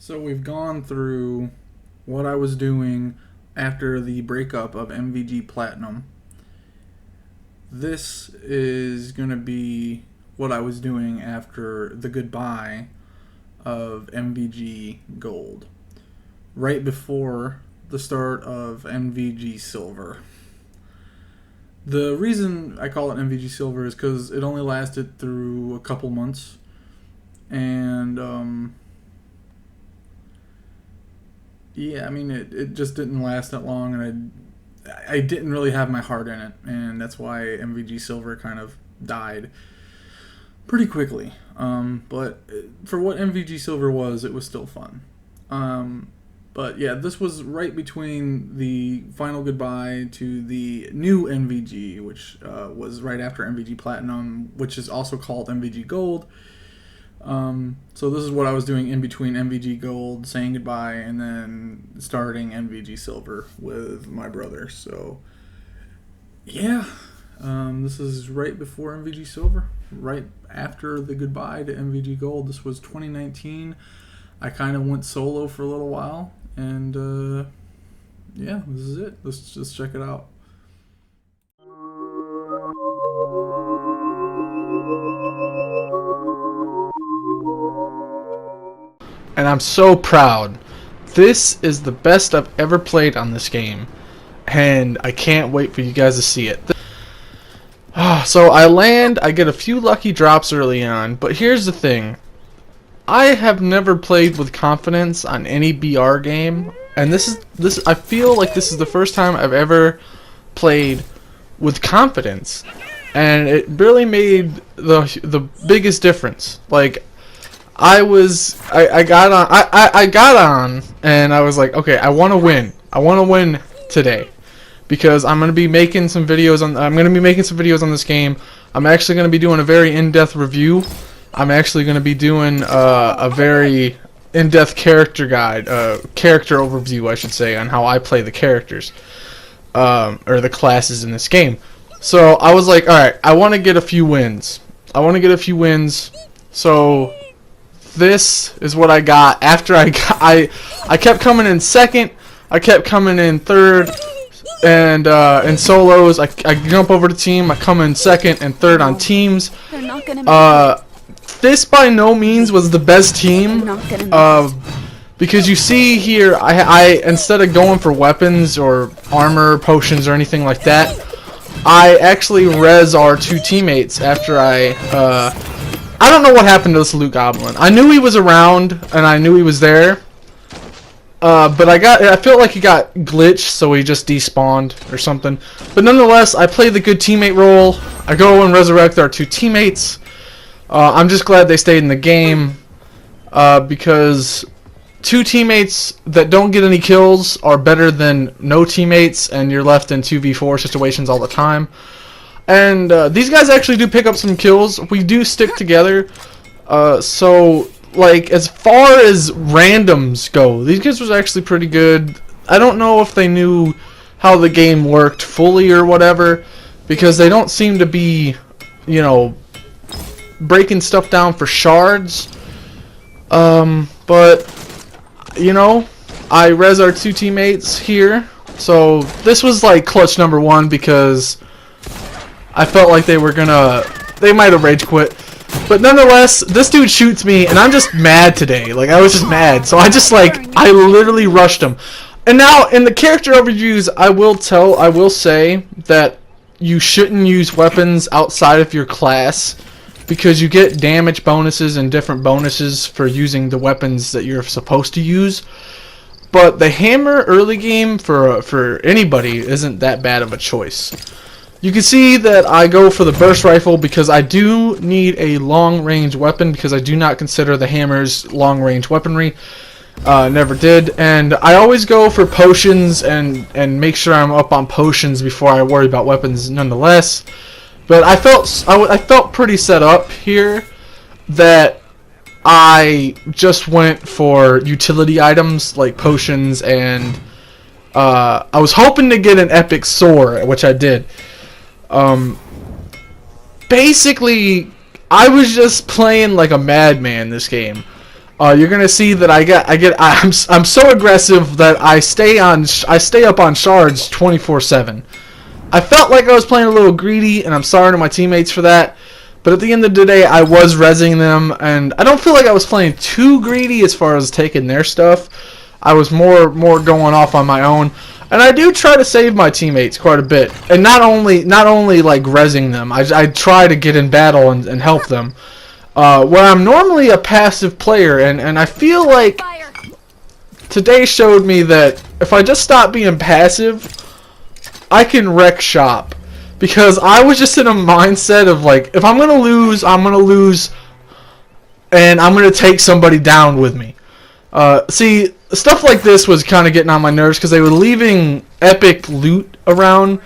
So we've gone through what I was doing after the breakup of MVG Platinum. This is going to be what I was doing after the goodbye of MVG Gold, right before the start of MVG Silver. The reason I call it MVG Silver is because it only lasted through a couple months, and yeah, I mean, it just didn't last that long, and I didn't really have my heart in it, and that's why MVG Silver kind of died pretty quickly. But for what MVG Silver was, it was still fun. But yeah, this was right between the final goodbye to the new MVG, which was right after MVG Platinum, which is also called MVG Gold. So this is what I was doing in between MVG Gold, saying goodbye, and then starting MVG Silver with my brother. So yeah, this is right before MVG Silver, right after the goodbye to MVG Gold. This was 2019. I kind of went solo for a little while, and yeah, this is it. Let's just check it out. And I'm so proud. This is the best I've ever played on this game, and I can't wait for you guys to see it. So I get a few lucky drops early on, but here's the thing. I have never played with confidence on any BR game, and I feel like this is the first time I've ever played with confidence, and it really made the biggest difference. Like, I got on and I was like, okay, I want to win. I want to win today because I'm going to be making some videos on this game. I'm actually going to be doing a very in-depth review. I'm actually going to be doing a very in-depth character guide, character overview, I should say, on how I play the characters or the classes in this game. So I was like, all right, I want to get a few wins. So this is what I got after I kept coming in second, I kept coming in third, and in solos I jump over to team, I come in second and third on teams. This by no means was the best team, because you see here I instead of going for weapons or armor, potions, or anything like that, I actually res our two teammates after I don't know what happened to this Loot Goblin. I knew he was around, and I knew he was there. But I felt like he got glitched, so he just despawned or something. But nonetheless, I played the good teammate role. I go and resurrect our two teammates. I'm just glad they stayed in the game, because two teammates that don't get any kills are better than no teammates, and you're left in 2v4 situations all the time. And these guys actually do pick up some kills. We do stick together. So, like, as far as randoms go, these guys was actually pretty good. I don't know if they knew how the game worked fully or whatever, because they don't seem to be, you know, breaking stuff down for shards. But, you know, I res our two teammates here. So, this was like clutch number one, because I felt like they might have rage quit. But nonetheless, this dude shoots me, and I'm just mad today. Like, I was just mad. So I literally rushed him. And now, in the character overviews, I will say that you shouldn't use weapons outside of your class, because you get damage bonuses and different bonuses for using the weapons that you're supposed to use. But the hammer early game for anybody isn't that bad of a choice. You can see that I go for the burst rifle because I do need a long-range weapon, because I do not consider the hammers long-range weaponry. Never did. And I always go for potions and make sure I'm up on potions before I worry about weapons nonetheless. But I felt pretty set up here that I just went for utility items like potions, and I was hoping to get an epic sword, which I did. Basically, I was just playing like a madman this game. you're gonna see that I'm so aggressive that I stay up on shards 24/7. I felt like I was playing a little greedy, and I'm sorry to my teammates for that. But at the end of the day, I was rezzing them, and I don't feel like I was playing too greedy as far as taking their stuff. I was more going off on my own, and I do try to save my teammates quite a bit, and not only like rezzing them. I try to get in battle and help them. Where I'm normally a passive player, and I feel like today showed me that if I just stop being passive, I can wreck shop. Because I was just in a mindset of like, if I'm gonna lose, I'm gonna lose, and I'm gonna take somebody down with me. See, stuff like this was kind of getting on my nerves because they were leaving epic loot around,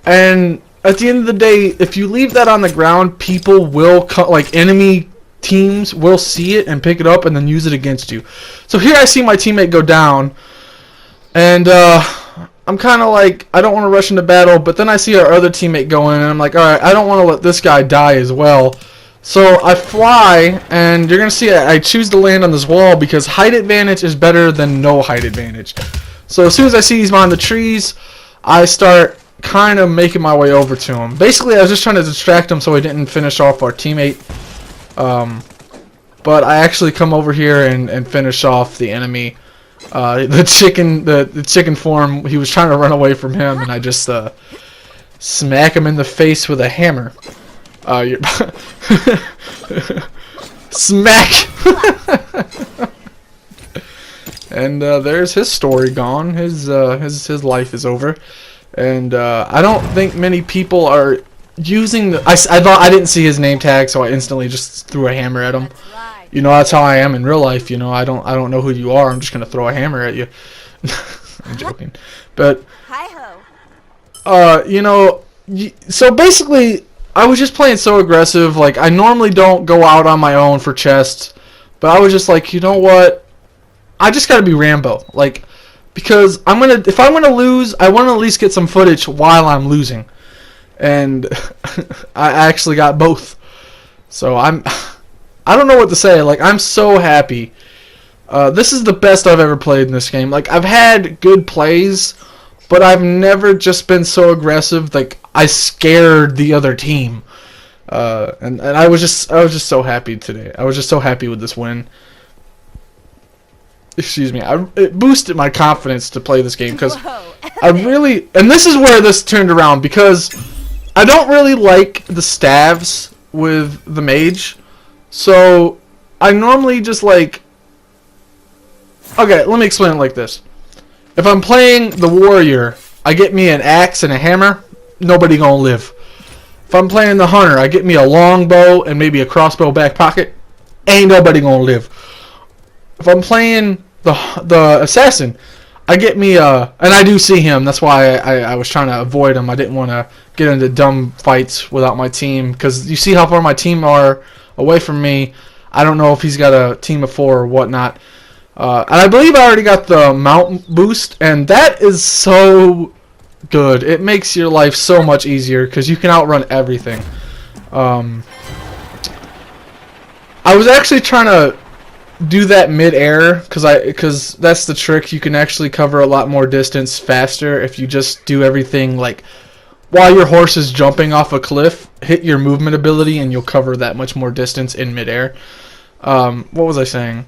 and at the end of the day, if you leave that on the ground, people will like enemy teams will see it and pick it up and then use it against you. So here I see my teammate go down, and I'm kind of like, I don't want to rush into battle, but then I see our other teammate go in, and I'm like, alright, I don't want to let this guy die as well. So I fly, and you're going to see I choose to land on this wall because height advantage is better than no height advantage. So as soon as I see he's behind the trees, I start kind of making my way over to him. Basically, I was just trying to distract him so he didn't finish off our teammate. But I actually come over here and finish off the enemy. The chicken form, he was trying to run away from him, and I just smack him in the face with a hammer. Smack! And there's his story gone. His life is over. And I don't think many people are using the... I thought I didn't see his name tag, so I instantly just threw a hammer at him. You know, that's how I am in real life. You know, I don't know who you are. I'm just gonna throw a hammer at you. I'm joking, but you know, so basically, I was just playing so aggressive. Like, I normally don't go out on my own for chests, but I was just like, you know what? I just gotta be Rambo. Like, because if I'm gonna lose, I want to at least get some footage while I'm losing, and I actually got both. So I don't know what to say. Like, I'm so happy. This is the best I've ever played in this game. Like, I've had good plays, but I've never just been so aggressive. Like, I scared the other team. And I was just so happy today. I was just so happy with this win. Excuse me. It boosted my confidence to play this game because I really... And this is where this turned around, because I don't really like the staves with the mage. So, I normally just like... Okay, let me explain it like this. If I'm playing the warrior, I get me an axe and a hammer, nobody gonna live. If I'm playing the hunter, I get me a longbow and maybe a crossbow back pocket, ain't nobody gonna live. If I'm playing the assassin, I get me and I do see him, that's why I was trying to avoid him. I didn't want to get into dumb fights without my team, because you see how far my team are away from me. I don't know if he's got a team of 4 or whatnot. And I believe I already got the mount boost, and that is so good. It makes your life so much easier because you can outrun everything. I was actually trying to do that mid-air because that's the trick. You can actually cover a lot more distance faster if you just do everything like while your horse is jumping off a cliff, hit your movement ability and you'll cover that much more distance in midair. What was I saying?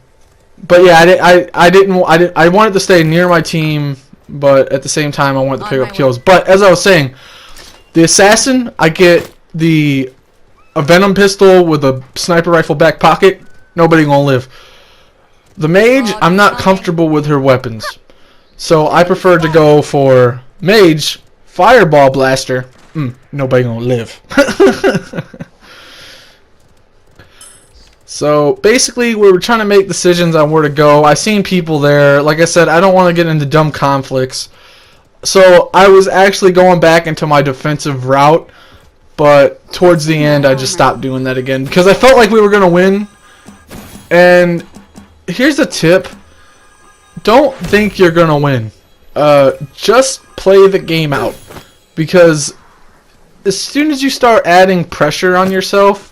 But yeah, I wanted to stay near my team, but at the same time I wanted to pick up kills. But as I was saying, the assassin, I get a venom pistol with a sniper rifle back pocket. Nobody gonna live. The mage, I'm not comfortable with her weapons, so I prefer to go for mage. Fireball blaster. Nobody gonna live. So basically, we were trying to make decisions on where to go. I seen people there. Like I said, I don't want to get into dumb conflicts. So I was actually going back into my defensive route, but towards the end, I just stopped doing that again because I felt like we were gonna win. And here's a tip: don't think you're gonna win. Just play the game out, because as soon as you start adding pressure on yourself,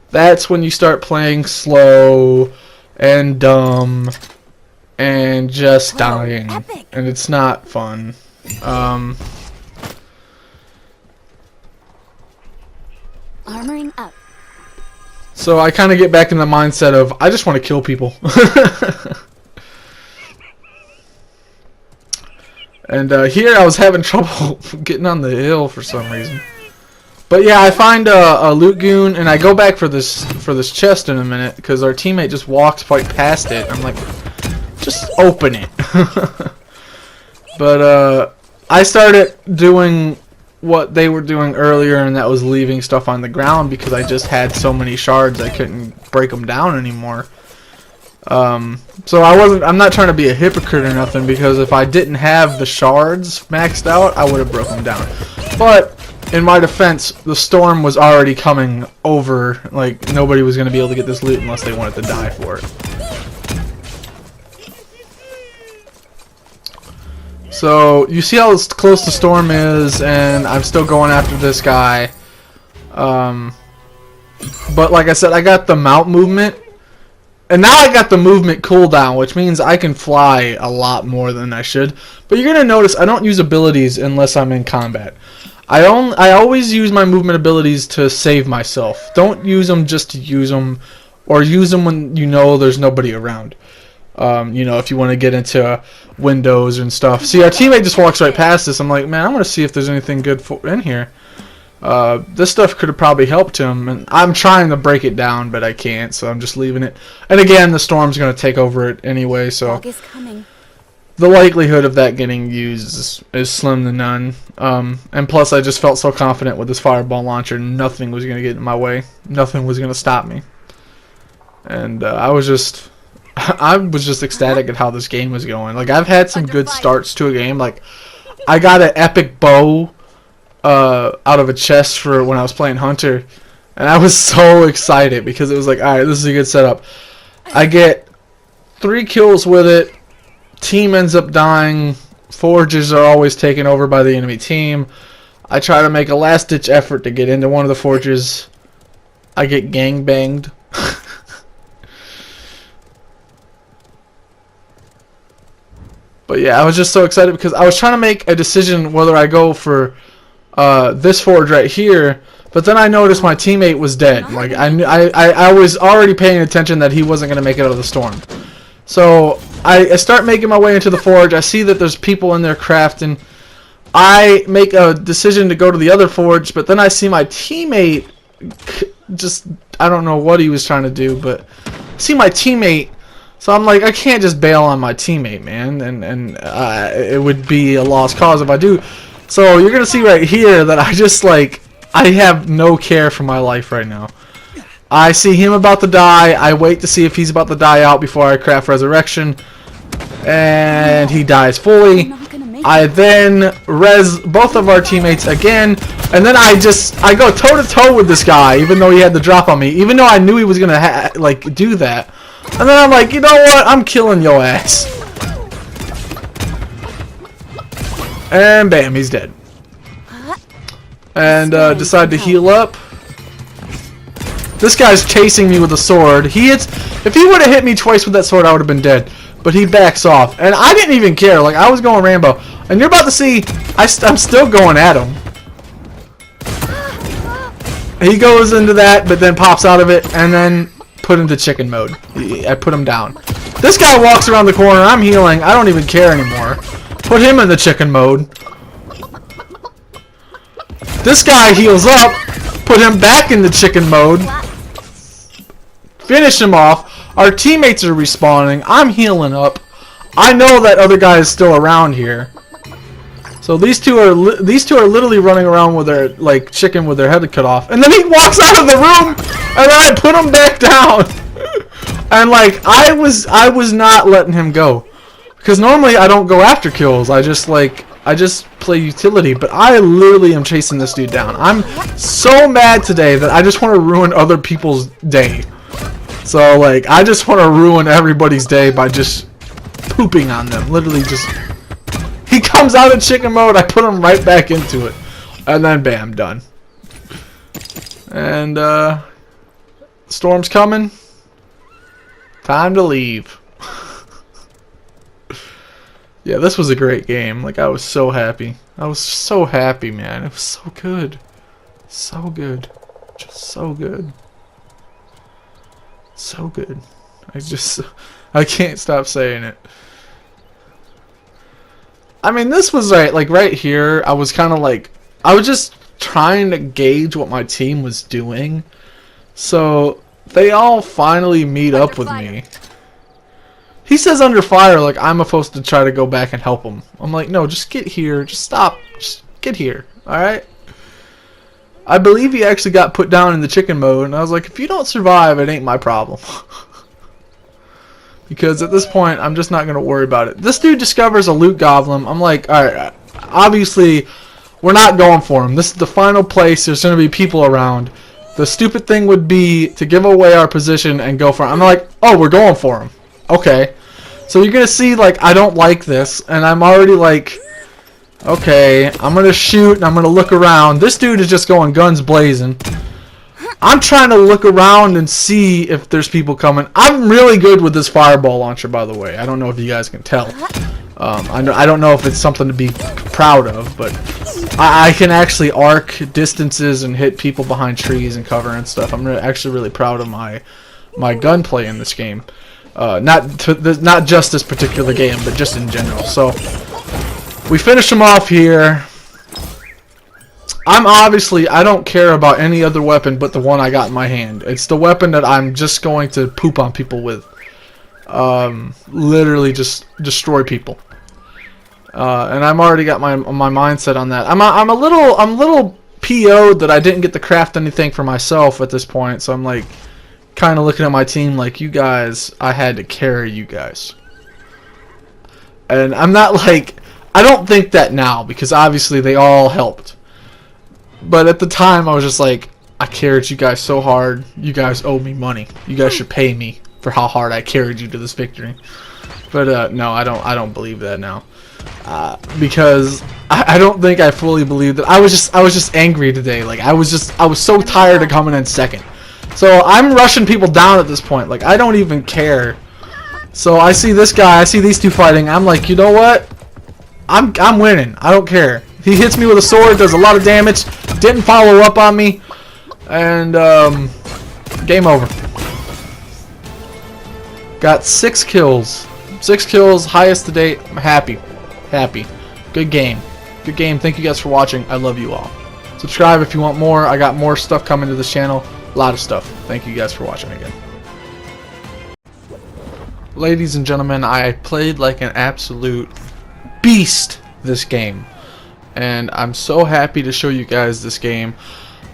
that's when you start playing slow and dumb and just Whoa, dying. epic. And it's not fun. Armoring up. So I kind of get back in the mindset of I just want to kill people. And here I was having trouble getting on the hill for some reason. But yeah, I find a loot goon and I go back for this chest in a minute because our teammate just walked right past it. I'm like, just open it. But I started doing what they were doing earlier, and that was leaving stuff on the ground because I just had so many shards I couldn't break them down anymore. So I'm not trying to be a hypocrite or nothing, because if I didn't have the shards maxed out, I would have broken them down. But in my defense, the storm was already coming over. Like, nobody was going to be able to get this loot unless they wanted to die for it. So you see how close the storm is, and I'm still going after this guy. But like I said, I got the mount movement. And now I got the movement cooldown, which means I can fly a lot more than I should. But you're going to notice I don't use abilities unless I'm in combat. I always use my movement abilities to save myself. Don't use them just to use them, or use them when you know there's nobody around. You know, if you want to get into windows and stuff. See, our teammate just walks right past us. I'm like, man, I want to see if there's anything good in here. This stuff could have probably helped him, and I'm trying to break it down, but I can't, so I'm just leaving it. And again, the storm's going to take over it anyway, so Fog is coming. the likelihood of that getting used is slim to none. And plus, I just felt so confident with this fireball launcher, nothing was going to get in my way. Nothing was going to stop me. And I was just ecstatic at how this game was going. Like, I've had some good starts to a game. Like, I got an epic bow out of a chest for when I was playing Hunter, and I was so excited because it was like, alright, this is a good setup. I get 3 kills with it, team ends up dying, forges are always taken over by the enemy team. I try to make a last ditch effort to get into one of the forges. I get gangbanged. But yeah, I was just so excited because I was trying to make a decision whether I go for this forge right here, but then I noticed my teammate was dead. Like, I was already paying attention that he wasn't going to make it out of the storm. So I start making my way into the forge. I see that there's people in there crafting. I make a decision to go to the other forge, but then I see my teammate just, I don't know what he was trying to do, but I see my teammate. So I'm like, I can't just bail on my teammate, man, and it would be a lost cause if I do. So you're gonna see right here that I just, like, I have no care for my life right now. I see him about to die. I wait to see if he's about to die out before I craft resurrection, and he dies fully. I then res both of our teammates again, and then I go toe to toe with this guy, even though he had the drop on me, even though I knew he was gonna like do that. And then I'm like, you know what? I'm killing your ass. And bam, he's dead. And decide to heal up. This guy's chasing me with a sword. If he would have hit me twice with that sword, I would have been dead. But he backs off, and I didn't even care. Like, I was going Rambo, and you're about to see. I'm still going at him. He goes into that, but then pops out of it, and then put into chicken mode. I put him down. This guy walks around the corner. I'm healing. I don't even care anymore. Put him in the chicken mode. This guy heals up. Put him back in the chicken mode. Finish him off. Our teammates are respawning. I'm healing up. I know that other guy is still around here. So these two are literally running around with their, like, chicken with their head cut off. And then he walks out of the room, and then I put him back down. And, like, I was not letting him go, because normally I don't go after kills. I just play utility. But I literally am chasing this dude down. I'm so mad today that I just want to ruin other people's day. So, like, I just want to ruin everybody's day by just pooping on them. Literally just. He comes out of chicken mode, I put him right back into it. And then bam, done. And storm's coming. Time to leave. Yeah, this was a great game. Like, I was so happy. I was so happy, man. It was so good. So good. Just so good. So good. I can't stop saying it. I mean, this was right here. I was kind of like, I was just trying to gauge what my team was doing. So they all finally meet up with me. He says under fire, like I'm supposed to try to go back and help him. I'm like, no, just get here. Just stop. Just get here. Alright? I believe he actually got put down in the chicken mode, and I was like, if you don't survive, it ain't my problem. Because at this point, I'm just not going to worry about it. This dude discovers a loot goblin. I'm like, alright, obviously, we're not going for him. This is the final place. There's going to be people around. The stupid thing would be to give away our position and go for him. I'm like, oh, we're going for him. Okay. So you're going to see, like, I don't like this. And I'm already like, okay, I'm going to shoot and I'm going to look around. This dude is just going guns blazing. I'm trying to look around and see if there's people coming. I'm really good with this fireball launcher, by the way. I don't know if you guys can tell. I don't know if it's something to be proud of, but I can actually arc distances and hit people behind trees and cover and stuff. I'm actually really proud of my gunplay in this game. Not just this particular game, but just in general. So we finish them off here. I don't care about any other weapon but the one I got in my hand. It's the weapon that I'm just going to poop on people with. Literally just destroy people. And I've already got my mindset on that. I'm a little PO'd that I didn't get to craft anything for myself at this point. So I'm like kind of looking at my team like, you guys, I had to carry you guys. And I'm not like, I don't think that now because obviously they all helped. But at the time, I was just like, I carried you guys so hard. You guys owe me money. You guys should pay me for how hard I carried you to this victory. But no, I don't believe that now, because I don't think I fully believe that. I was just angry today. Like I was so tired of coming in second. So I'm rushing people down at this point. Like I don't even care. So I see this guy. I see these two fighting. I'm like, you know what? I'm winning. I don't care. He hits me with a sword, does a lot of damage, didn't follow up on me, and game over. Got 6 kills. 6 kills, highest to date. I'm happy. Happy. Good game. Good game. Thank you guys for watching. I love you all. Subscribe if you want more. I got more stuff coming to this channel. A lot of stuff. Thank you guys for watching again. Ladies and gentlemen, I played like an absolute beast this game. And I'm so happy to show you guys this game.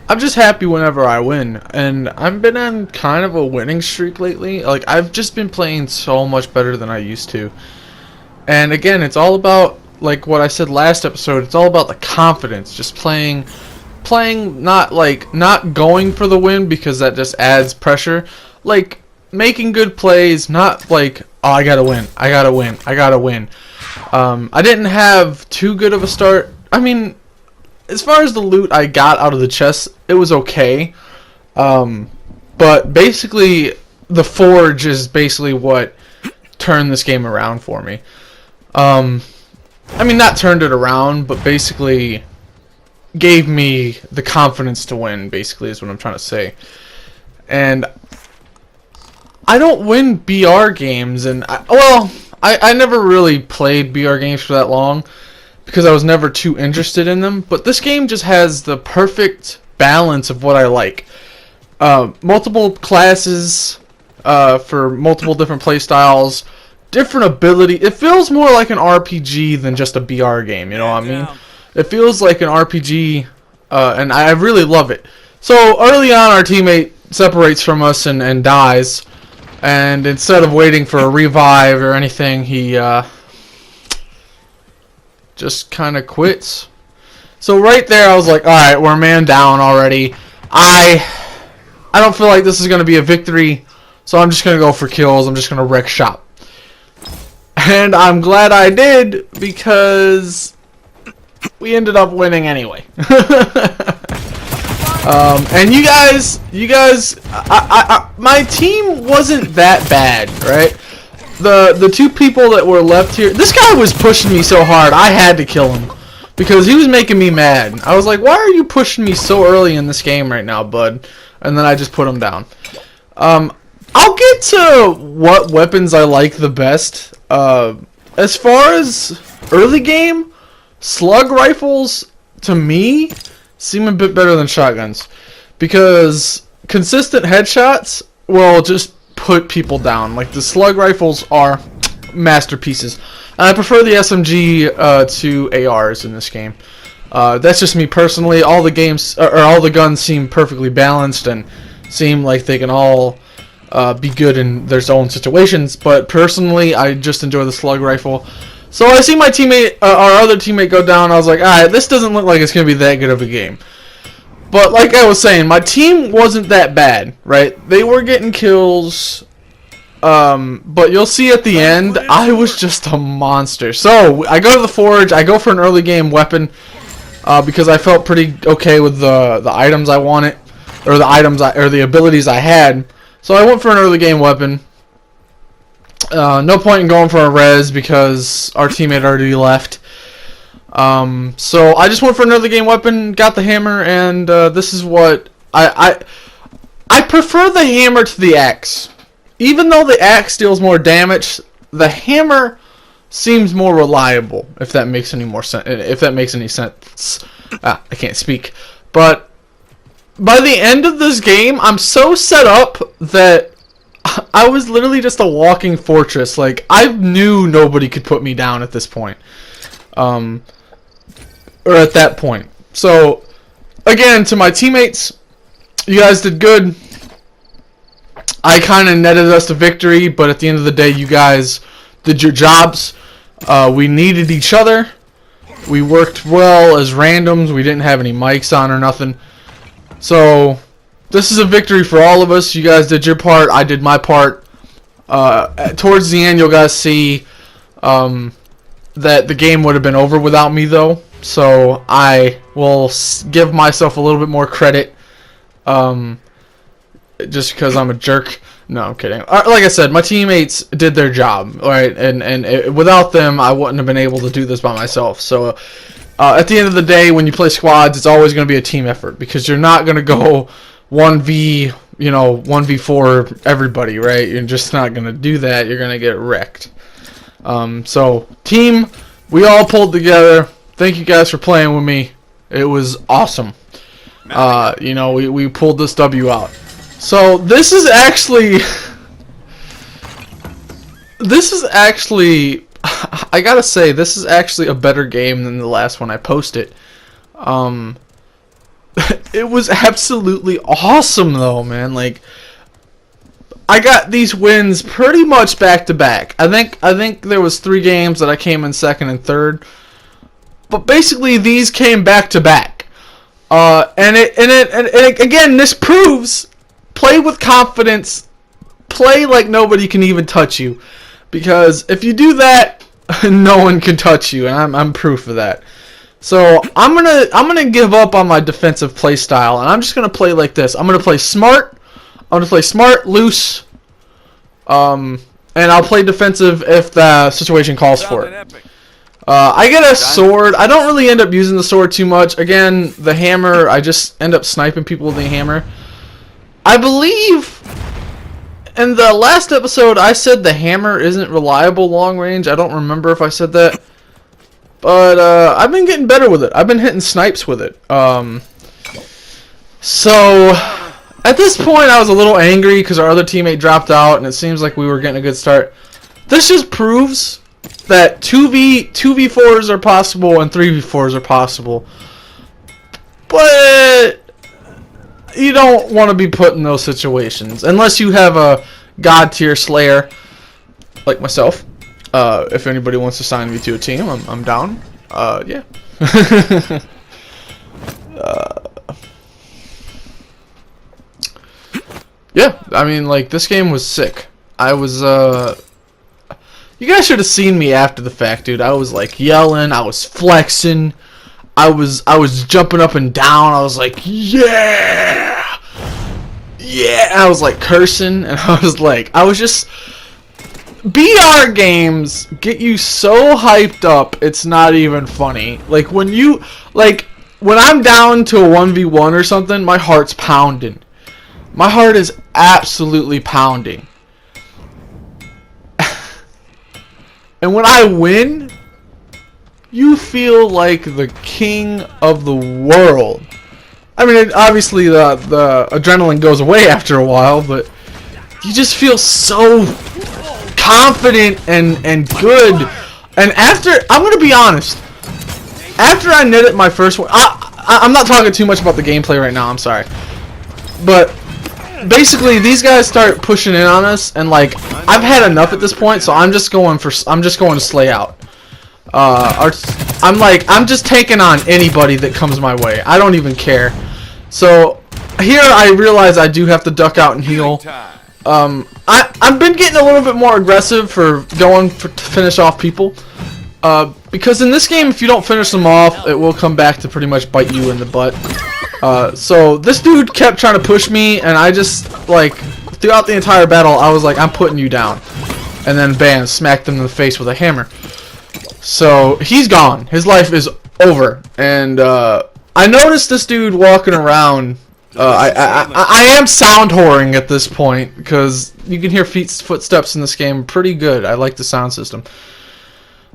I'm just happy whenever I win. And I've been on kind of a winning streak lately. Like, I've just been playing so much better than I used to. And again, it's all about, like what I said last episode, it's all about the confidence. Just playing not going for the win because that just adds pressure. Like, making good plays, not like, oh, I gotta win. I didn't have too good of a start. I mean, as far as the loot I got out of the chest, it was okay. But basically, the forge is basically what turned this game around for me. I mean, not turned it around, but basically gave me the confidence to win, basically, is what I'm trying to say. And I don't win BR games, and I never really played BR games for that long because I was never too interested in them. But this game just has the perfect balance of what I like. Multiple classes for multiple different play styles, different ability. It feels more like an RPG than just a BR game, you know what I mean? It feels like an RPG, and I really love it. So early on, our teammate separates from us and dies. And instead of waiting for a revive or anything, he just kind of quits. So right there, I was like, alright, we're a man down already. I don't feel like this is going to be a victory, so I'm just going to go for kills. I'm just going to wreck shop. And I'm glad I did, because we ended up winning anyway. And you guys, my team wasn't that bad, right? The two people that were left here, this guy was pushing me so hard, I had to kill him. Because he was making me mad. I was like, why are you pushing me so early in this game right now, bud? And then I just put him down. I'll get to what weapons I like the best. As far as early game, slug rifles, to me, seem a bit better than shotguns. Because consistent headshots will just put people down. Like, the slug rifles are masterpieces. And I prefer the SMG to ARs in this game. That's just me personally. All the games, or all the guns seem perfectly balanced and seem like they can all be good in their own situations. But personally, I just enjoy the slug rifle. So I see my teammate, our other teammate, go down. I was like, alright, this doesn't look like it's going to be that good of a game. But like I was saying, my team wasn't that bad, right? They were getting kills. But you'll see at the end, I was just a monster. So I go to the forge. I go for an early game weapon because I felt pretty okay with the items I wanted, or the abilities I had. So I went for an early game weapon. No point in going for a res because our teammate already left. So I just went for an early game weapon, got the hammer, and this is what I prefer the hammer to the axe. Even though the axe deals more damage, the hammer seems more reliable. If that makes any more sense. If that makes any sense. I can't speak. But by the end of this game, I'm so set up that I was literally just a walking fortress. Like, I knew nobody could put me down at this point. Or at that point. So, again, to my teammates, you guys did good. I kind of netted us a victory, but at the end of the day, you guys did your jobs. We needed each other. We worked well as randoms. We didn't have any mics on or nothing. So, this is a victory for all of us. You guys did your part. I did my part. Towards the end, you'll guys see that the game would have been over without me, though. So, I will give myself a little bit more credit. Just because I'm a jerk. No, I'm kidding. Like I said, my teammates did their job, right? And without them, I wouldn't have been able to do this by myself. So, at the end of the day, when you play squads, it's always going to be a team effort because you're not going to go 1v4 everybody, right? You're just not going to do that. You're going to get wrecked. So, team, we all pulled together. Thank you guys for playing with me. It was awesome. We pulled this W out. So this is actually I gotta say, this is actually a better game than the last one I posted. It was absolutely awesome though, man. Like, I got these wins pretty much back to back. I think there was 3 games that I came in second and third, but basically these came back to back. And again, this proves. Play with confidence. Play like nobody can even touch you, because if you do that, no one can touch you, and I'm proof of that. So I'm gonna give up on my defensive play style, and I'm just gonna play like this. I'm gonna play smart. Loose, and I'll play defensive if the situation calls for it. I get a sword. I don't really end up using the sword too much. Again, the hammer, I just end up sniping people with the hammer. I believe in the last episode I said the hammer isn't reliable long range. I don't remember if I said that. But I've been getting better with it. I've been hitting snipes with it. So at this point I was a little angry because our other teammate dropped out and it seems like we were getting a good start. This just proves that 2v4s are possible and 3v4s are possible. But you don't want to be put in those situations unless you have a god tier slayer like myself. If anybody wants to sign me to a team, I'm down. Yeah. Yeah, I mean, like, this game was sick. I was, you guys should have seen me after the fact, dude. I was, like, yelling. I was flexing. I was jumping up and down. I was like, yeah, yeah. I was like cursing, and I was just. BR games get you so hyped up, it's not even funny. Like when I'm down to a 1v1 or something, my heart's pounding. My heart is absolutely pounding. And when I win, you feel like the king of the world. I mean, obviously the adrenaline goes away after a while, but you just feel so confident and good. And I'm gonna be honest, after I netted my first one, I'm not talking too much about the gameplay right now, I'm sorry, but basically these guys start pushing in on us, and like I've had enough at this point, so I'm just going to slay out. I'm just taking on anybody that comes my way. I don't even care. So here I realize I do have to duck out and heal. I've been getting a little bit more aggressive for going to finish off people. Because in this game, if you don't finish them off, it will come back to pretty much bite you in the butt. So this dude kept trying to push me, and I just, like, throughout the entire battle, I was like, I'm putting you down. And then, bam, smacked him in the face with a hammer. So, he's gone. His life is over. And, I noticed this dude walking around. I am sound whoring at this point, because you can hear footsteps in this game pretty good. I like the sound system.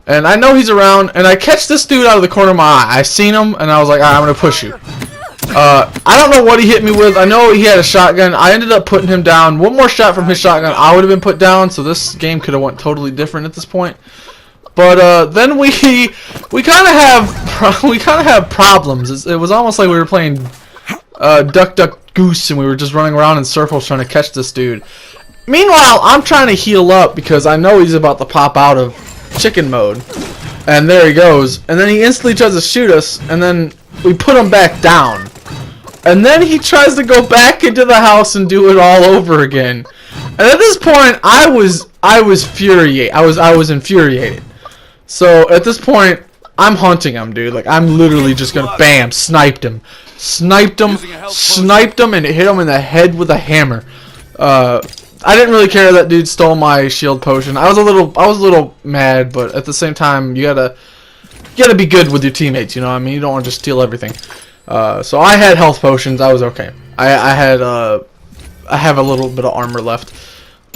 And I know he's around, and I catch this dude out of the corner of my eye. I seen him, and I was like, alright, I'm going to push you. I don't know what he hit me with. I know he had a shotgun. I ended up putting him down. One more shot from his shotgun, I would have been put down, so this game could have went totally different at this point. But then we kind of have problems. It was almost like we were playing Duck Duck Goose, and we were just running around in circles trying to catch this dude. Meanwhile, I'm trying to heal up because I know he's about to pop out of chicken mode, and there he goes, and then he instantly tries to shoot us, and then we put him back down, and then he tries to go back into the house and do it all over again. And at this point, I was infuriated. So at this point, I'm hunting him, dude. Like, I'm literally just gonna bam, sniped him, and hit him in the head with a hammer. I didn't really care that dude stole my shield potion. I was a little mad, but at the same time, you gotta be good with your teammates. You know what I mean? You don't want to just steal everything. So I had health potions. I was okay. I have a little bit of armor left.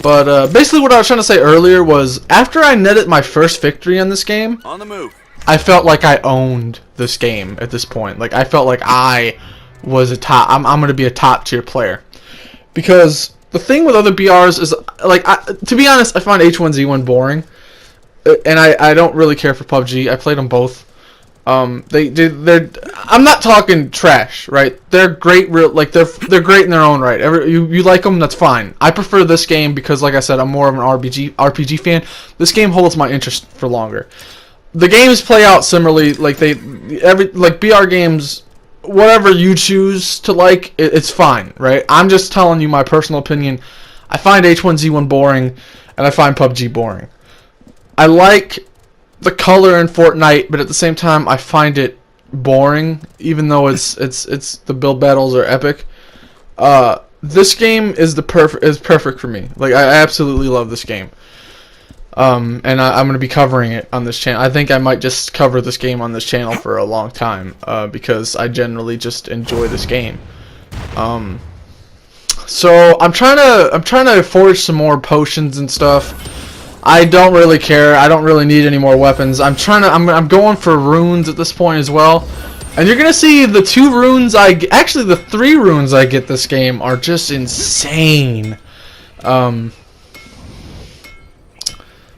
But basically, what I was trying to say earlier was after I netted my first victory on this game, on the move, I felt like I owned this game at this point. Like I felt like I was I'm gonna be a top tier player, because the thing with other BRs is, like, to be honest, I find H1Z1 boring, and I don't really care for PUBG. I played them both. They're I'm not talking trash, right? They're great, they're great in their own right. You like them, that's fine. I prefer this game because, like I said, I'm more of an RPG fan. This game holds my interest for longer. The games play out similarly, like BR games. Whatever you choose to like, it's fine, right? I'm just telling you my personal opinion. I find H1Z1 boring, and I find PUBG boring. I like the color in Fortnite, but at the same time, I find it boring, even though it's the build battles are epic. This game is perfect for me. Like, I absolutely love this game. And I'm going to be covering it on this channel. I think I might just cover this game on this channel for a long time, because I generally just enjoy this game. So I'm trying to forge some more potions and stuff. I don't really care. I don't really need any more weapons. I'm going for runes at this point as well. And you're going to see the 3 runes I get this game are just insane.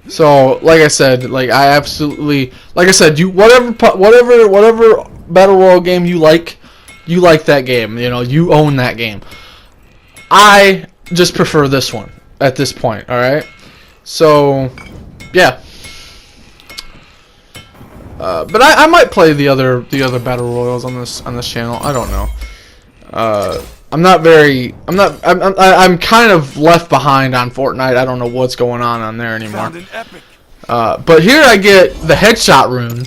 So, like I said, I absolutely, like I said, whatever battle royale game you like that game. You know, you own that game. I just prefer this one at this point. All right. So, yeah. But I might play the other battle royals on this channel. I don't know. I'm kind of left behind on Fortnite. I don't know what's going on there anymore. But here I get the headshot rune.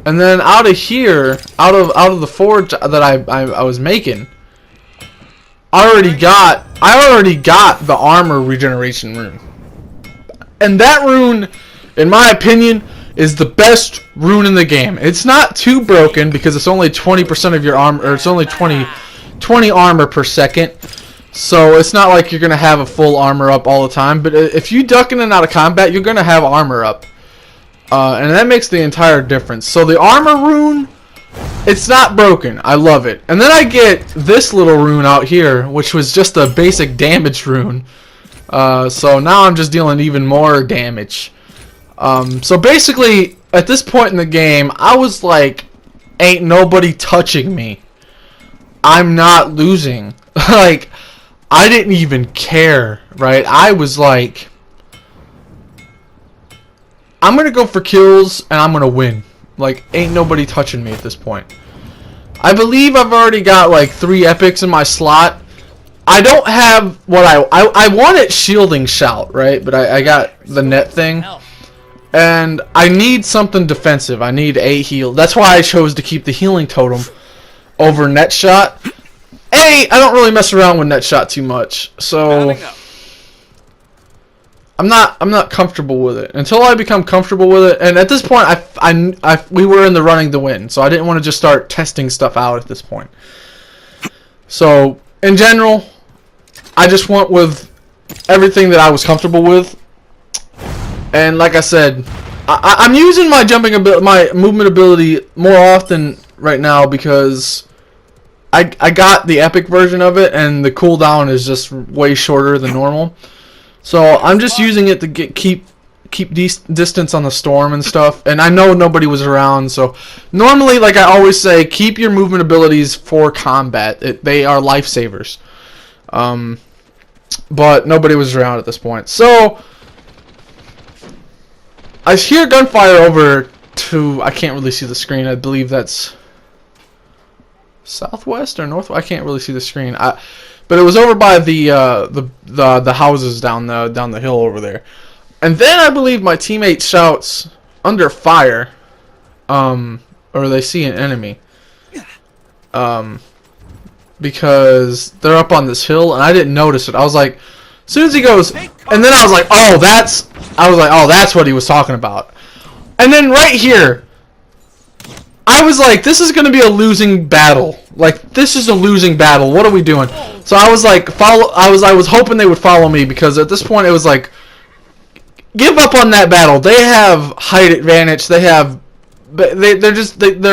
And then out of here, out of the forge that I was making, I already got the armor regeneration rune. And that rune, in my opinion, is the best rune in the game. It's not too broken because it's only 20% of your armor, or it's only 20 armor per second. So it's not like you're gonna have a full armor up all the time. But if you duck in and out of combat, you're gonna have armor up. And that makes the entire difference. So the armor rune, it's not broken. I love it. And then I get this little rune out here, which was just a basic damage rune. So now I'm just dealing even more damage. So basically, at this point in the game, I was like, ain't nobody touching me. I'm not losing. Like, I didn't even care, right? I was like, I'm gonna go for kills and I'm gonna win. Like, ain't nobody touching me at this point. I believe I've already got like 3 epics in my slot. I don't have what I wanted shielding shout, right? But I got the net thing. And I need something defensive. I need a heal. That's why I chose to keep the healing totem over net shot. I don't really mess around with net shot too much. So I'm not comfortable with it until I become comfortable with it. And at this point, we were in the running to win, so I didn't want to just start testing stuff out at this point. So in general, I just went with everything that I was comfortable with. And like I said, I'm using my my movement ability more often right now because I got the epic version of it, and the cooldown is just way shorter than normal. So I'm just using it to keep distance on the storm and stuff. And I know nobody was around, so normally, like I always say, keep your movement abilities for combat. They are lifesavers. But nobody was around at this point. So I hear gunfire over to, I can't really see the screen. I believe that's southwest or northwest. I can't really see the screen. But it was over by the houses down the hill over there. And then I believe my teammate shouts under fire, or they see an enemy, because they're up on this hill and I didn't notice it. I was like, as soon as he goes, and then I was like, oh, that's what he was talking about. And then right here, I was like, this is gonna be a losing battle. Like, this is a losing battle. What are we doing? So I was like, I was hoping they would follow me, because at this point it was like, give up on that battle. They have height advantage. Their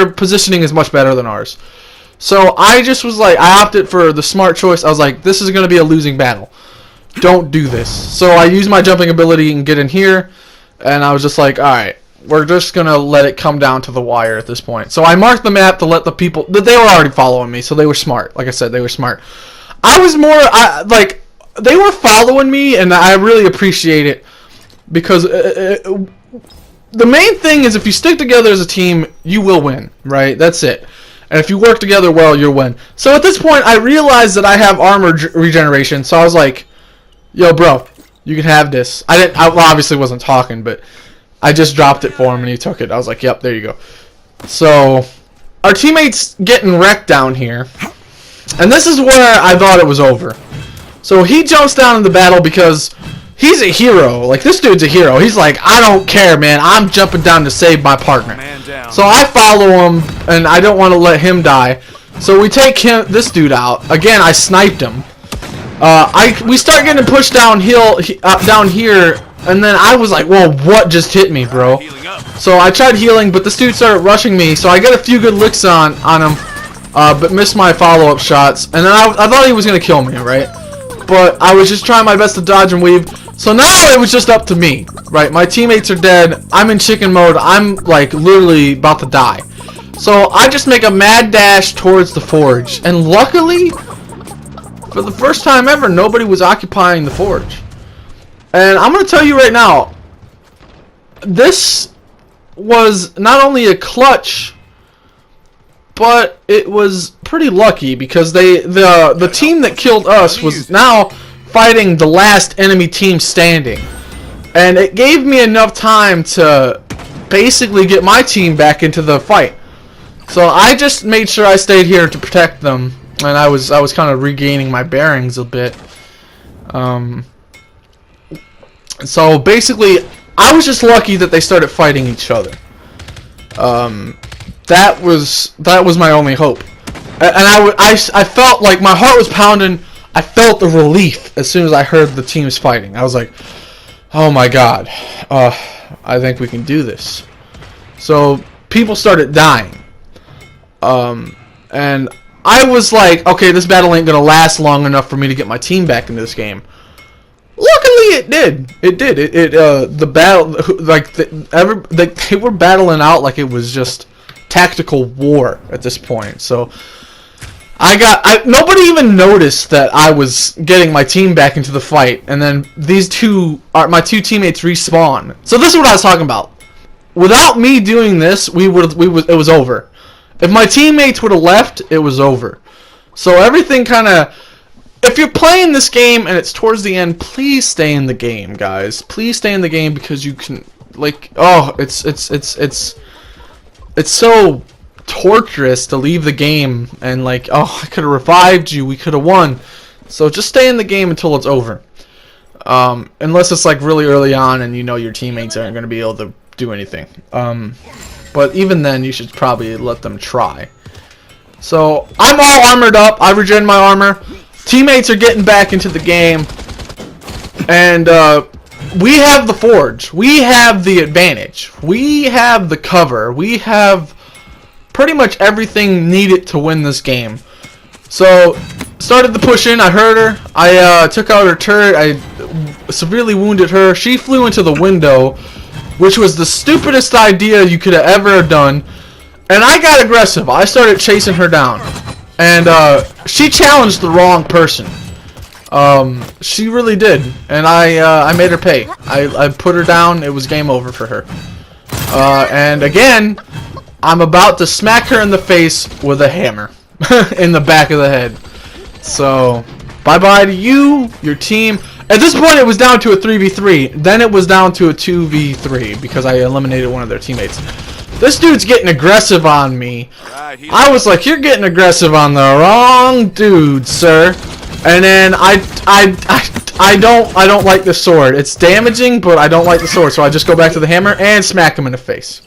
positioning is much better than ours. So I just was like, I opted for the smart choice. I was like, this is gonna be a losing battle. Don't do this. So I used my jumping ability and get in here, and I was just like, alright, we're just gonna let it come down to the wire at this point. So I marked the map to let the people, they were already following me, so they were smart. Like I said, they were smart. I was more, they were following me, and I really appreciate it, because the main thing is, if you stick together as a team, you will win, right? That's it. And if you work together well, you'll win. So at this point, I realized that I have armor regeneration, so I was like, yo, bro, you can have this. I obviously wasn't talking, but I just dropped it for him and he took it. I was like, yep, there you go. So our teammate's getting wrecked down here, and this is where I thought it was over. So he jumps down in the battle because he's a hero. Like, this dude's a hero. He's like, I don't care, man. I'm jumping down to save my partner. So I follow him, and I don't want to let him die. So we take this dude out. Again, I sniped him. We start getting pushed downhill, down here, and then I was like, whoa, what just hit me, bro? So I tried healing, but this dude started rushing me, so I got a few good licks on him, but missed my follow-up shots, and then I thought he was going to kill me, right? But I was just trying my best to dodge and weave, so now it was just up to me, right? My teammates are dead, I'm in chicken mode, I'm like literally about to die. So I just make a mad dash towards the forge, and luckily, for the first time ever, nobody was occupying the forge. And I'm going to tell you right now, this was not only a clutch, but it was pretty lucky, because the team that killed us was now fighting the last enemy team standing. And it gave me enough time to basically get my team back into the fight. So I just made sure I stayed here to protect them, and I was kind of regaining my bearings a bit. So basically, I was just lucky that they started fighting each other. That was my only hope, and I felt like my heart was pounding. I felt the relief as soon as I heard the teams fighting. I was like, oh my god, I think we can do this. So people started dying. And I was like, okay, this battle ain't gonna last long enough for me to get my team back into this game. Luckily, it did. It did. The battle, like, they were battling out like it was just tactical war at this point. So nobody even noticed that I was getting my team back into the fight, and then my two teammates respawn. So this is what I was talking about. Without me doing this, it was over. If my teammates would have left, it was over. So everything kind of... If you're playing this game and it's towards the end, please stay in the game, guys. Please stay in the game because you can... Like, oh, it's so torturous to leave the game and like, oh, I could have revived you, we could have won. So just stay in the game until it's over. Unless it's like really early on and you know your teammates aren't going to be able to do anything. But even then, you should probably let them try. So, I'm all armored up. I regen my armor. Teammates are getting back into the game. And, we have the forge. We have the advantage. We have the cover. We have pretty much everything needed to win this game. So, started the push in. I hurt her. I took out her turret. I severely wounded her. She flew into the window, which was the stupidest idea you could have ever done. And I got aggressive. I started chasing her down. And she challenged the wrong person. She really did. And I made her pay. I put her down. It was game over for her. And again, I'm about to smack her in the face with a hammer. In the back of the head. So, bye-bye to you, your team. At this point, it was down to a 3v3. Then it was down to a 2v3 because I eliminated one of their teammates. This dude's getting aggressive on me. I was like, you're getting aggressive on the wrong dude, sir. And then I don't like the sword. It's damaging, but I don't like the sword. So I just go back to the hammer and smack him in the face.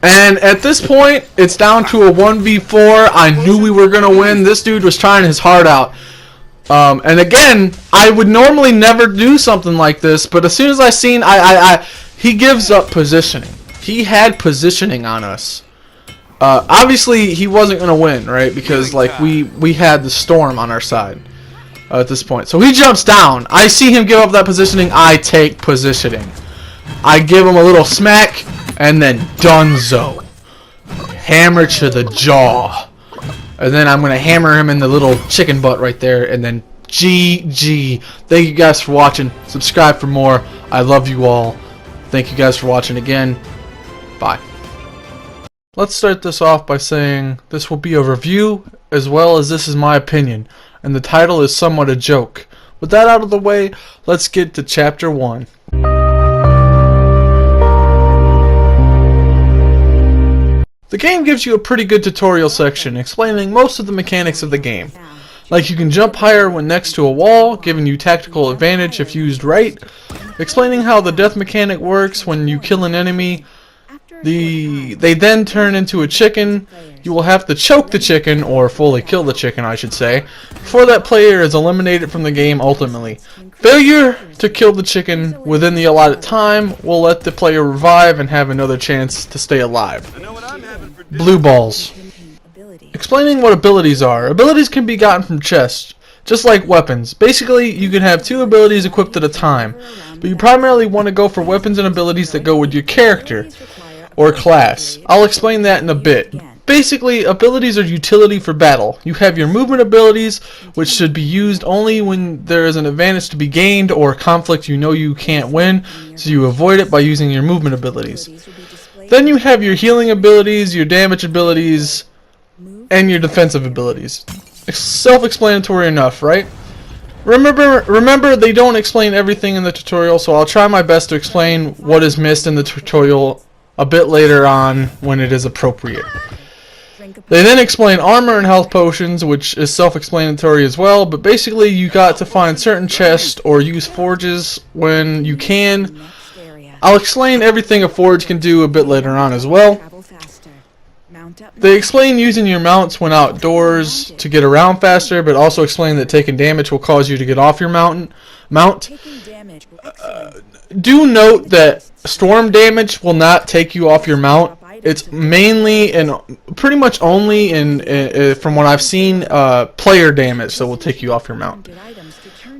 And at this point, it's down to a 1v4. I knew we were going to win. This dude was trying his heart out. And again, I would normally never do something like this, but as soon as I seen, he gives up positioning. He had positioning on us. Obviously, he wasn't going to win, right? Because, like, we had the storm on our side at this point. So he jumps down. I see him give up that positioning. I take positioning. I give him a little smack, and then Dunzo. Hammer to the jaw. And then I'm going to hammer him in the little chicken butt right there, and then GG. Thank you guys for watching. Subscribe for more. I love you all. Thank you guys for watching again. Bye. Let's start this off by saying this will be a review as well as this is my opinion, and the title is somewhat a joke. With that out of the way, let's get to Chapter 1. The game gives you a pretty good tutorial section explaining most of the mechanics of the game. Like you can jump higher when next to a wall, giving you tactical advantage if used right, explaining how the death mechanic works when you kill an enemy. They then turn into a chicken. You will have to choke the chicken, or fully kill the chicken I should say, before that player is eliminated from the game ultimately. Failure to kill the chicken within the allotted time will let the player revive and have another chance to stay alive. Blue balls. Explaining what abilities are. Abilities can be gotten from chests, just like weapons. Basically, you can have 2 abilities equipped at a time, but you primarily want to go for weapons and abilities that go with your character or class. I'll explain that in a bit. Basically, abilities are utility for battle. You have your movement abilities, which should be used only when there is an advantage to be gained or a conflict you know you can't win, so you avoid it by using your movement abilities. Then you have your healing abilities, your damage abilities, and your defensive abilities. Self-explanatory enough, right? Remember, they don't explain everything in the tutorial, so I'll try my best to explain what is missed in the tutorial a bit later on when it is appropriate. They then explain armor and health potions, which is self-explanatory as well, but basically you got to find certain chests or use forges when you can. I'll explain everything a forge can do a bit later on as well. They explain using your mounts when outdoors to get around faster, but also explain that taking damage will cause you to get off your mount. Do note that storm damage will not take you off your mount. It's mainly and pretty much only from what I've seen, player damage that will take you off your mount.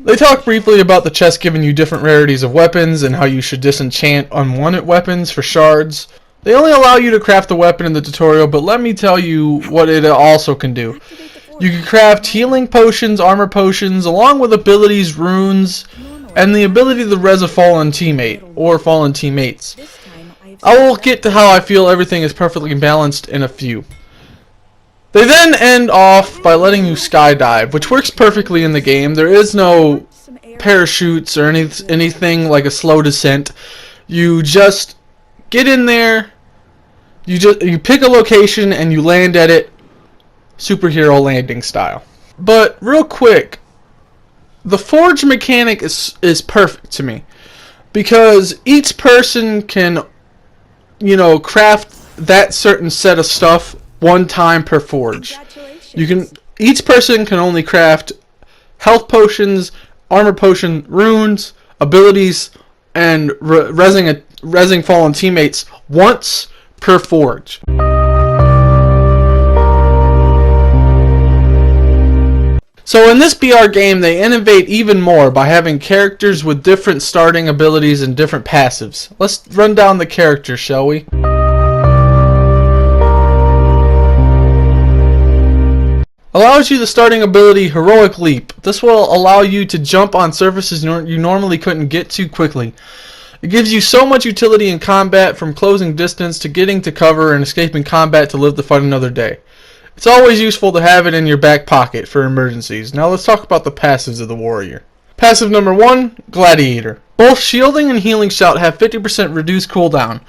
They talk briefly about the chest giving you different rarities of weapons and how you should disenchant unwanted weapons for shards. They only allow you to craft the weapon in the tutorial, but let me tell you what it also can do. You can craft healing potions, armor potions, along with abilities, runes, and the ability to res a fallen teammate or fallen teammates. I will get to how I feel everything is perfectly balanced in a few. They then end off by letting you skydive, which works perfectly in the game. There is no parachutes or anything like a slow descent. You just get in there, you pick a location and you land at it, superhero landing style. But real quick, the forge mechanic is perfect to me because each person can, craft that certain set of stuff one time per forge. Each person can only craft health potions, armor potion, runes, abilities, and resing fallen teammates once per forge. So in this BR game, they innovate even more by having characters with different starting abilities and different passives. Let's run down the characters, shall we? Allows you the starting ability Heroic Leap. This will allow you to jump on surfaces you normally couldn't get to quickly. It gives you so much utility in combat, from closing distance to getting to cover and escaping combat to live to fight another day. It's always useful to have it in your back pocket for emergencies. Now let's talk about the passives of the warrior. Passive number 1, Gladiator. Both shielding and healing shout have 50% reduced cooldown.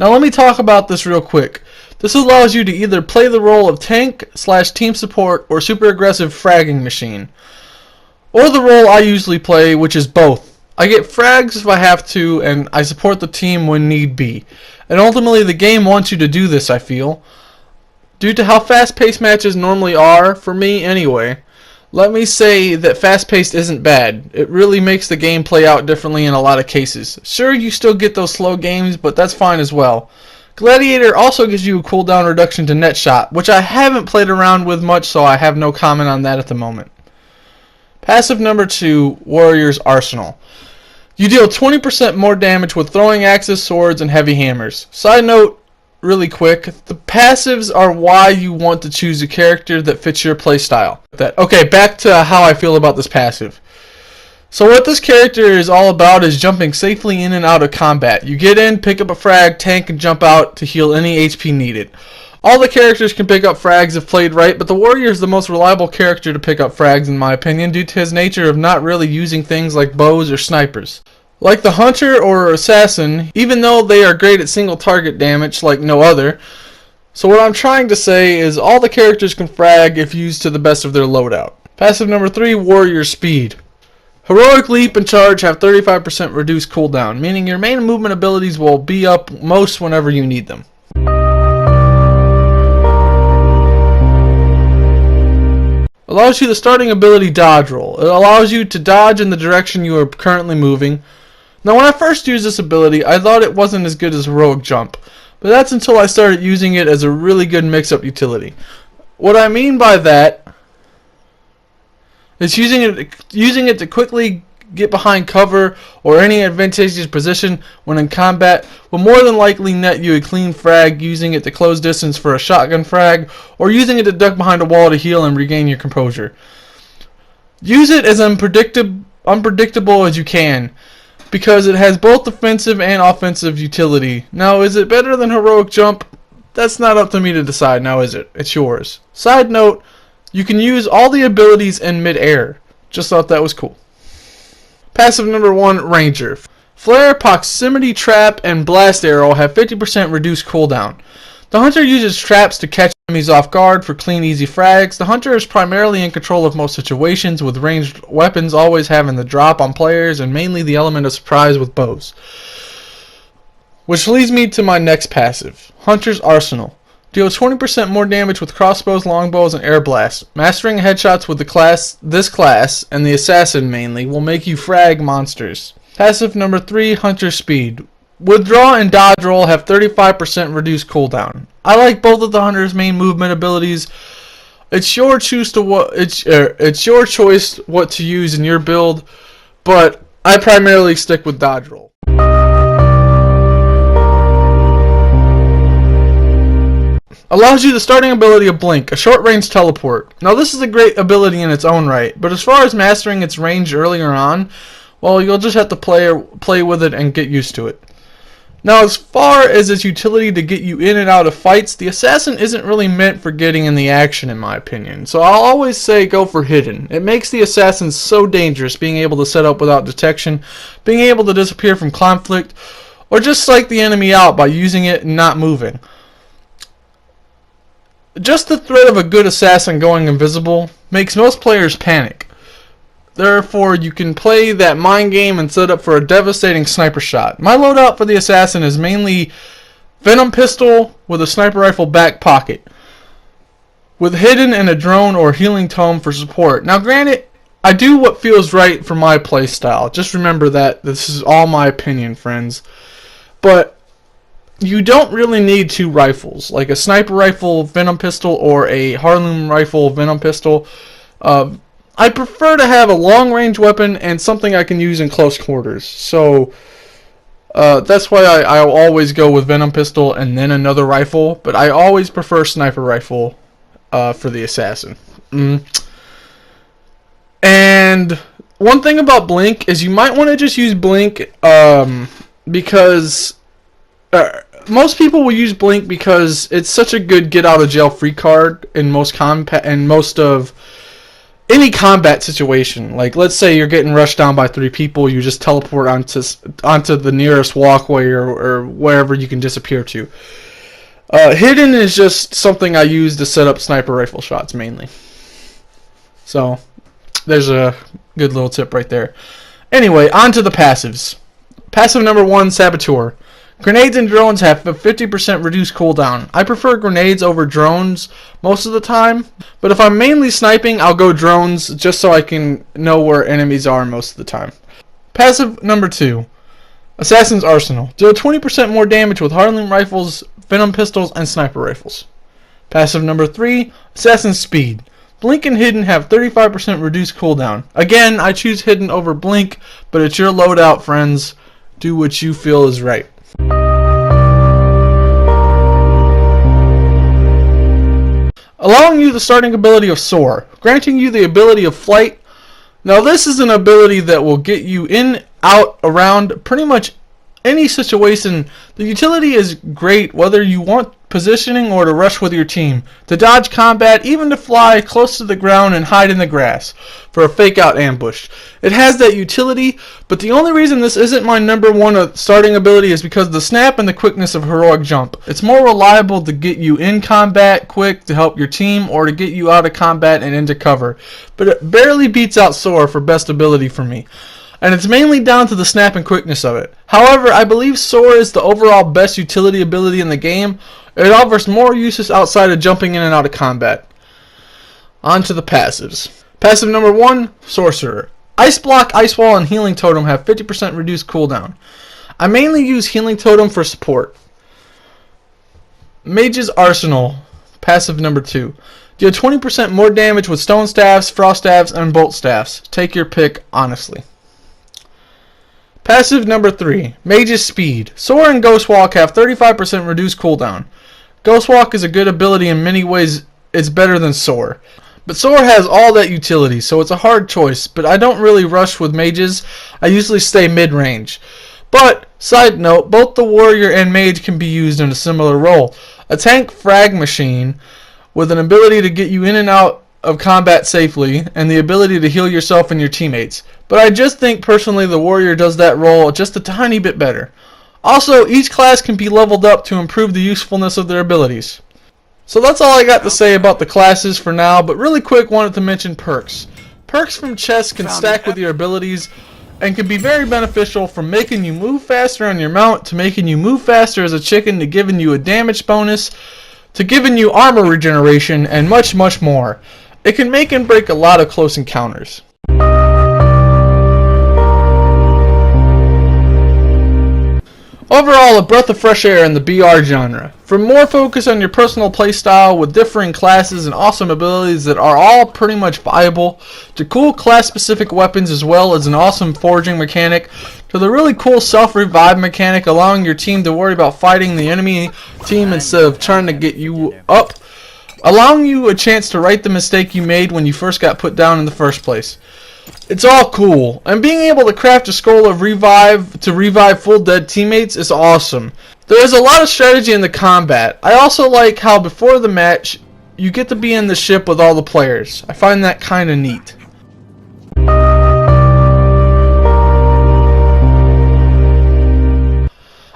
Now let me talk about this real quick. This allows you to either play the role of tank / team support or super aggressive fragging machine. Or the role I usually play, which is both. I get frags if I have to, and I support the team when need be. And ultimately the game wants you to do this, I feel. Due to how fast-paced matches normally are, for me anyway, let me say that fast-paced isn't bad. It really makes the game play out differently in a lot of cases. Sure, you still get those slow games, but that's fine as well. Gladiator also gives you a cooldown reduction to net shot, which I haven't played around with much, so I have no comment on that at the moment. Passive number 2, Warrior's Arsenal. You deal 20% more damage with throwing axes, swords, and heavy hammers. Side note, really quick, the passives are why you want to choose a character that fits your playstyle. Okay, back to how I feel about this passive. So what this character is all about is jumping safely in and out of combat. You get in, pick up a frag, tank, and jump out to heal any HP needed. All the characters can pick up frags if played right, but the warrior is the most reliable character to pick up frags in my opinion due to his nature of not really using things like bows or snipers. Like the hunter or assassin, even though they are great at single target damage like no other. So what I'm trying to say is all the characters can frag if used to the best of their loadout. Passive number 3, Warrior Speed. Heroic Leap and Charge have 35% reduced cooldown, meaning your main movement abilities will be up most whenever you need them. Allows you the starting ability Dodge Roll. It allows you to dodge in the direction you are currently moving. Now when I first used this ability, I thought it wasn't as good as Heroic Jump, but that's until I started using it as a really good mix-up utility. What I mean by that is using it to quickly get behind cover or any advantageous position when in combat will more than likely net you a clean frag, using it to close distance for a shotgun frag, or using it to duck behind a wall to heal and regain your composure. Use it as unpredictable as you can, because it has both defensive and offensive utility. Now, is it better than Heroic Jump? That's not up to me to decide now, is it? It's yours. Side note, you can use all the abilities in mid-air. Just thought that was cool. Passive number 1, Ranger. Flare, Proximity Trap, and Blast Arrow have 50% reduced cooldown. The Hunter uses traps to catch enemies off guard for clean, easy frags. The Hunter is primarily in control of most situations, with ranged weapons always having the drop on players and mainly the element of surprise with bows. Which leads me to my next passive, Hunter's Arsenal. Deal 20% more damage with crossbows, longbows, and air blasts. Mastering headshots with this class, and the assassin mainly, will make you frag monsters. Passive number 3, Hunter Speed. Withdraw and dodge roll have 35% reduced cooldown. I like both of the Hunter's main movement abilities. It's your choice what to use in your build, but I primarily stick with dodge roll. Allows you the starting ability of Blink, a short-range teleport. Now this is a great ability in its own right, but as far as mastering its range earlier on, well, you'll just have to play with it and get used to it. Now as far as its utility to get you in and out of fights, the Assassin isn't really meant for getting in the action in my opinion, so I'll always say go for Hidden. It makes the Assassin so dangerous, being able to set up without detection, being able to disappear from conflict, or just psych the enemy out by using it and not moving. Just the threat of a good assassin going invisible makes most players panic. Therefore, you can play that mind game and set up for a devastating sniper shot. My loadout for the assassin is mainly Venom Pistol with a sniper rifle back pocket, with Hidden and a drone or healing tome for support. Now granted, I do what feels right for my playstyle. Just remember that this is all my opinion, friends. But you don't really need 2 rifles, like a sniper rifle Venom Pistol or a Heirloom rifle Venom Pistol. I prefer to have a long-range weapon and something I can use in close quarters. So that's why I'll always go with Venom Pistol and then another rifle. But I always prefer sniper rifle for the assassin. And one thing about Blink is you might want to just use Blink because most people will use Blink because it's such a good get out of jail free card in most of any combat situation. Like let's say you're getting rushed down by 3 people, you just teleport onto the nearest walkway or wherever you can disappear to. Hidden is just something I use to set up sniper rifle shots mainly. So there's a good little tip right there. Anyway, on to the passives. Passive number 1, Saboteur. Grenades and drones have a 50% reduced cooldown. I prefer grenades over drones most of the time, but if I'm mainly sniping, I'll go drones just so I can know where enemies are most of the time. Passive number 2, Assassin's Arsenal. Deal 20% more damage with Heirloom rifles, Venom pistols, and sniper rifles. Passive number 3, Assassin's Speed. Blink and Hidden have 35% reduced cooldown. Again, I choose Hidden over Blink, but it's your loadout, friends. Do what you feel is right. Allowing you the starting ability of Soar, granting you the ability of Flight. Now this is an ability that will get you in, out, around pretty much any situation. The utility is great whether you want positioning or to rush with your team, to dodge combat, even to fly close to the ground and hide in the grass for a fake out ambush. It has that utility, but the only reason this isn't my number 1 starting ability is because of the snap and the quickness of Heroic Jump. It's more reliable to get you in combat quick to help your team or to get you out of combat and into cover, but it barely beats out Soar for best ability for me. And it's mainly down to the snap and quickness of it. However, I believe Soar is the overall best utility ability in the game. It offers more uses outside of jumping in and out of combat. On to the passives. Passive number 1, Sorcerer. Ice Block, Ice Wall, and Healing Totem have 50% reduced cooldown. I mainly use Healing Totem for support. Mage's Arsenal. Passive number 2. Deal 20% more damage with Stone Staffs, Frost Staffs, and Bolt Staffs. Take your pick, honestly. Passive number 3, Mage's Speed. Soar and Ghost Walk have 35% reduced cooldown. Ghost Walk is a good ability in many ways. It's better than Soar. But Soar has all that utility, so it's a hard choice, but I don't really rush with mages. I usually stay mid-range. But, side note, both the Warrior and Mage can be used in a similar role. A tank frag machine with an ability to get you in and out of combat safely and the ability to heal yourself and your teammates, but I just think personally the warrior does that role just a tiny bit better. Also, each class can be leveled up to improve the usefulness of their abilities. So that's all I got to say about the classes for now, but really quick wanted to mention perks. Perks from chests can stack with your abilities and can be very beneficial, from making you move faster on your mount, to making you move faster as a chicken, to giving you a damage bonus, to giving you armor regeneration, and much, much more. It can make and break a lot of close encounters. Overall, a breath of fresh air in the BR genre. For more focus on your personal playstyle with differing classes and awesome abilities that are all pretty much viable, to cool class-specific weapons as well as an awesome foraging mechanic, to the really cool self-revive mechanic allowing your team to worry about fighting the enemy team instead of trying to get you up, allowing you a chance to right the mistake you made when you first got put down in the first place. It's all cool, and being able to craft a scroll of revive to revive full dead teammates is awesome. There is a lot of strategy in the combat. I also like how before the match, you get to be in the ship with all the players. I find that kinda neat.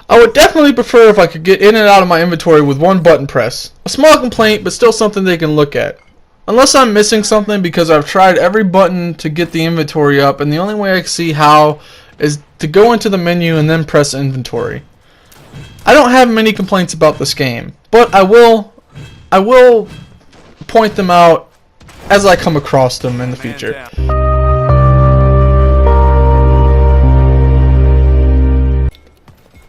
I would definitely prefer if I could get in and out of my inventory with one button press. A small complaint, but still something they can look at. Unless I'm missing something, because I've tried every button to get the inventory up, and the only way I can see how is to go into the menu and then press inventory. I don't have many complaints about this game, but I will point them out as I come across them in the future.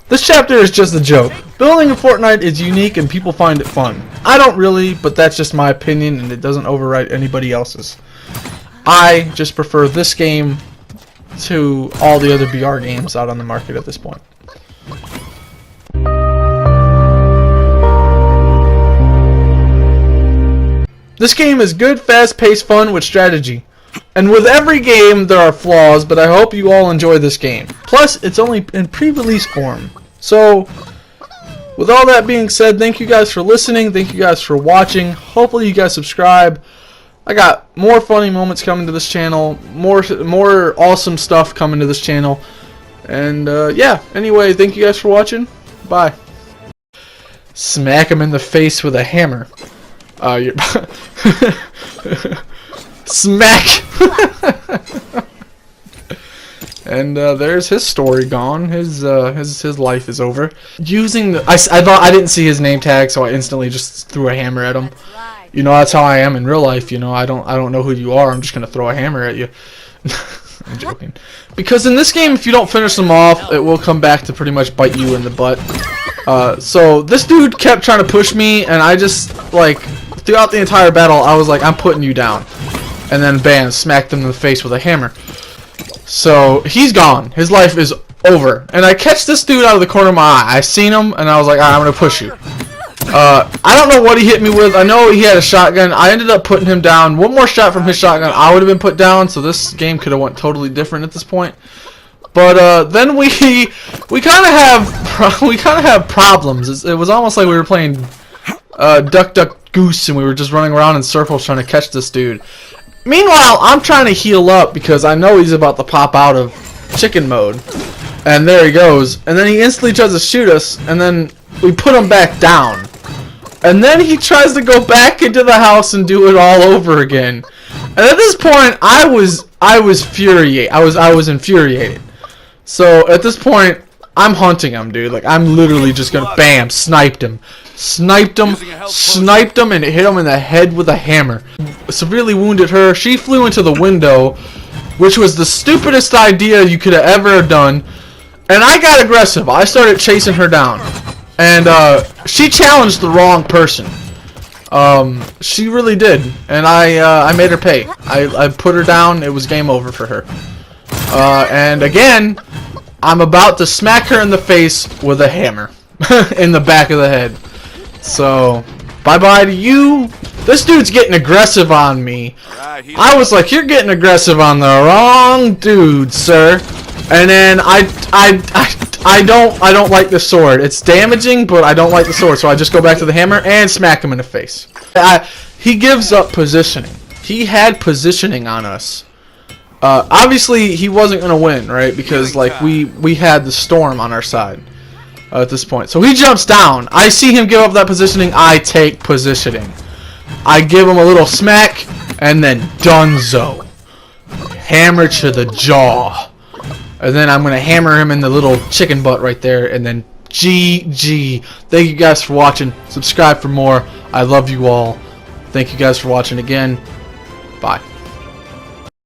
This chapter is just a joke. Building in Fortnite is unique and people find it fun. I don't really, but that's just my opinion and it doesn't override anybody else's. I just prefer this game to all the other BR games out on the market at this point. This game is good, fast-paced fun with strategy. And with every game there are flaws, but I hope you all enjoy this game. Plus, it's only in pre-release form. So, with all that being said, thank you guys for listening, thank you guys for watching. Hopefully you guys subscribe. I got more funny moments coming to this channel, more awesome stuff coming to this channel. And yeah, anyway, thank you guys for watching. Bye. Smack him in the face with a hammer. Smack! And there's his story gone. His life is over. Using the I thought I didn't see his name tag, so I instantly just threw a hammer at him. You know, that's how I am in real life. You know, I don't know who you are. I'm just gonna throw a hammer at you. I'm joking. Because in this game, if you don't finish them off, it will come back to pretty much bite you in the butt. So this dude kept trying to push me, and I just like throughout the entire battle, I was like, I'm putting you down. And then bam, smacked him in the face with a hammer. So he's gone. His life is over. And I catch this dude out of the corner of my eye. I seen him and I was like, alright, I'm gonna push you. I don't know what he hit me with. I know he had a shotgun. I ended up putting him down. One more shot from his shotgun, I would have been put down. So this game could have went totally different at this point. But then we kind of have problems. It was almost like we were playing Duck Duck Goose and we were just running around in circles trying to catch this dude. Meanwhile, I'm trying to heal up because I know he's about to pop out of chicken mode. And there he goes. And then he instantly tries to shoot us, and then we put him back down. And then he tries to go back into the house and do it all over again. And at this point, I was infuriated. So at this point, I'm hunting him, dude. Like, I'm literally just gonna bam, sniped him, and hit him in the head with a hammer. Severely wounded her. She flew into the window, which was the stupidest idea you could have ever done. And I got aggressive. I started chasing her down, and she challenged the wrong person. She really did, and I made her pay. I put her down. It was game over for her. And again, I'm about to smack her in the face with a hammer in the back of the head. So, bye-bye to you. This dude's getting aggressive on me. I was like, you're getting aggressive on the wrong dude, sir. And then I don't like the sword. It's damaging, but I don't like the sword. So I just go back to the hammer and smack him in the face. He gives up positioning. he had positioning on us. Obviously, he wasn't going to win, right? Because, like, we had the storm on our side at this point. So he jumps down. I see him give up that positioning. I take positioning. I give him a little smack, and then dunzo. Hammer to the jaw. And then I'm going to hammer him in the little chicken butt right there, and then GG. Thank you guys for watching. Subscribe for more. I love you all. Thank you guys for watching again. Bye.